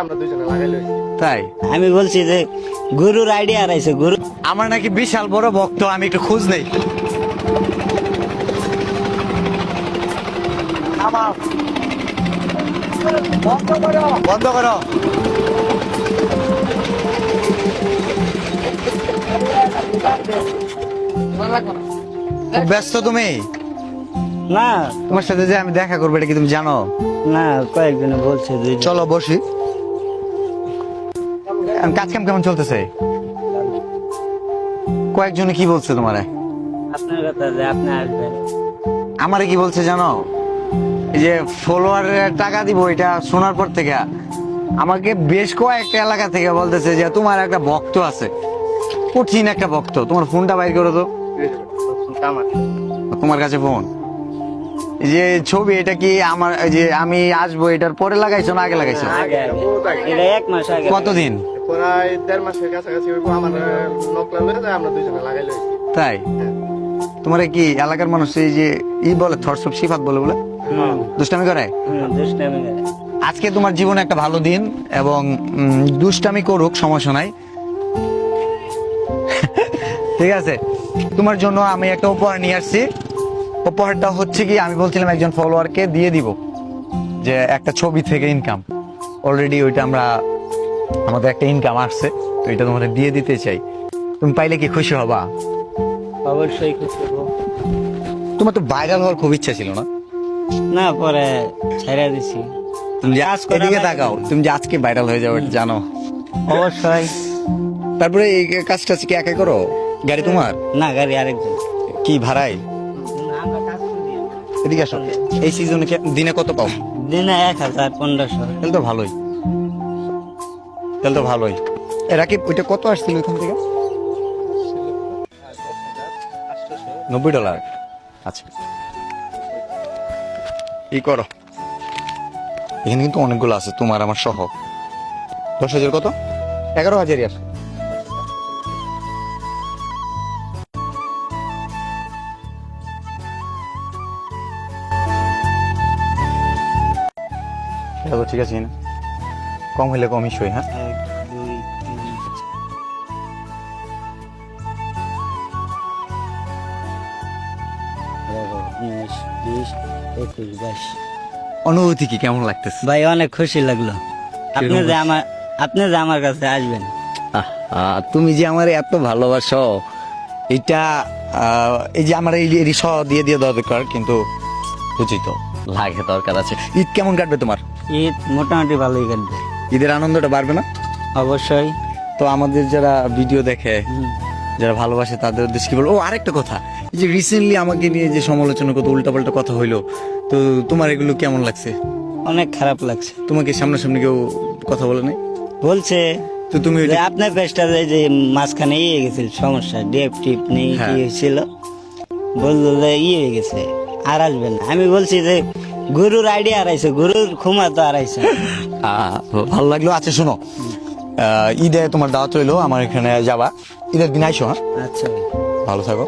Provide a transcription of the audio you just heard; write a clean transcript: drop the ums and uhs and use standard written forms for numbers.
আমরা দুজনে লাগাই লইছি। তাই আমি বলছি যে গুরুর আইডিয়া হারাইছে গুরু। আমার নাকি বিশাল বড় ভক্ত, আমি একটু খোঁজ নেই। বন্ধ করো। খুব ব্যস্ত তুমি? না তোমার সাথে যে আমি দেখা করবো এটা কি তুমি জানো? না, কয়েকজনে বলছে যে চলো বসি। কাজ কাম কেমন চলতেছে? কয়েকজনে কি বলছে তোমারে? আপনার কথা যে আপনি আসবেন। আমারে কি বলছে জানো? এই যে ফলোয়ার টাকা দিব এটা শোনার পর থেকে আমাকে বেশ কয়েকটা এলাকা থেকে বলতেছে যে তোমার একটা ভক্ত আছে, কঠিন একটা ভক্ত। তোমার ফোনটা বাইর করো তো। তোমার কাছে ফোন? এই যে ছবি, এটা কি আমার এই যে আমি আসবো এটার পরে লাগাইছো না আগে লাগাইছো? আগে এটা 1 মাস আগে। কতদিন? প্রায় 1.5 মাসের কাছাকাছি হইব। আমার নকলা লইয়া যায়, আমরা দুজনে লাগাই লইছি। তাই? তোমার কি এলাকার মানুষ এই যে বলে থটস অফ সিফাত বলে বলে দুষ্টামি করে? দুষ্টামি করে। আজকে তোমার জীবনে একটা ভালো দিন, এবং দুষ্টামি করুক সমস্যা নাই। ঠিক আছে, তোমার জন্য আমি একটা উপহার নিয়ে আসছি। উপহারটা হচ্ছে কি, আমি বলছিলাম একজন ফলোয়ারকে দিয়ে দিব যে একটা ছবি থেকে ইনকাম, অলরেডি ওইটা আমরা আমাদের একটা ইনকাম আসছে, তো এটা তোমার দিয়ে দিতে চাই। তুমি পাইলে কি খুশি হবা? অবশ্যই খুশি হব। তোমার তো ভাইরাল হওয়ার খুব ইচ্ছা ছিল না? না, পরে ছেড়ে দিছি। তুমি যে কাজ করা এদিকে লাগে। তাকাও, তুমি যে আজকে ভাইরাল হয়ে যাবে এটা জানো? অবশ্যই। তারপরে এই কাজটা কি একাই করো? গাড়ি তোমার? না, গাড়ি আরেকজন। কি ভাড়াই? আমরা কাজ করি। এদিকে আসো। এই সিজনে দিনে কত পাও? দিনে 1000-1500। তাহলে তো ভালোই, তাহলে তো ভালোই। এরা কি ওইটা কত আসছিল ওইখান থেকে? $90। আচ্ছা, কি করো? এখানে কিন্তু অনেকগুলো আছে, তোমার আমার সহ। 10,000 কত? 11,000ই আসে। দেখো ঠিক আছে না, কম হইলে কমই সই। হ্যাঁ 1, 2, 3, 19, 20, 21, 22। অনুভূতি কি, কেমন লাগতেছে? ভাই অনেক খুশি লাগলো আপনি যে আমার কাছে আসবেন। তুমি যে আমার এত ভালোবাসো, এটা এই যে আমার এই স দিয়ে দিয়ে দেওয়া দরকার, কিন্তু বুঝি তো লাগে, দরকার আছে। ঈদ কেমন কাটবে তোমার? ঈদ মোটামুটি ভালোই কাটবে। ঈদের আনন্দটা বাড়বে না? অবশ্যই। তো আমাদের যারা ভিডিও দেখে, যারা ভালোবাসে, তাদের উদ্দেশ্যে কি বলবো? ও আরেকটা কথা, এই যে রিসেন্টলি আমাকে নিয়ে যে সমালোচনা কত উল্টাপাল্টা কথা হইলো, তো তোমার এগুলো কেমন লাগছে? অনেক খারাপ লাগছে। তোমাকে সামনাসামনি কেউ কথা বলে নাই? বলছে তো তুমি যে আপনার পেজটা যে মাঝখানে ইয়ে গেছিল, সমস্যা ডিএফ টিপ নেই, কি হ্যাঁ। হয়েছিল, বললো যে ইয়ে হয়ে গেছে, আর আসবেন না। আমি বলছি যে গুরুর আইডিয়া হারাইছে, গুরুর ক্ষমা তো হারাইছে। ভালো লাগলো। আচ্ছা শোনো, ঈদে তোমার দাওয়াত হইলো, আমার এখানে যাবা, ঈদের দিন আইসো। হ্যাঁ, আচ্ছা, ভালো থাকো।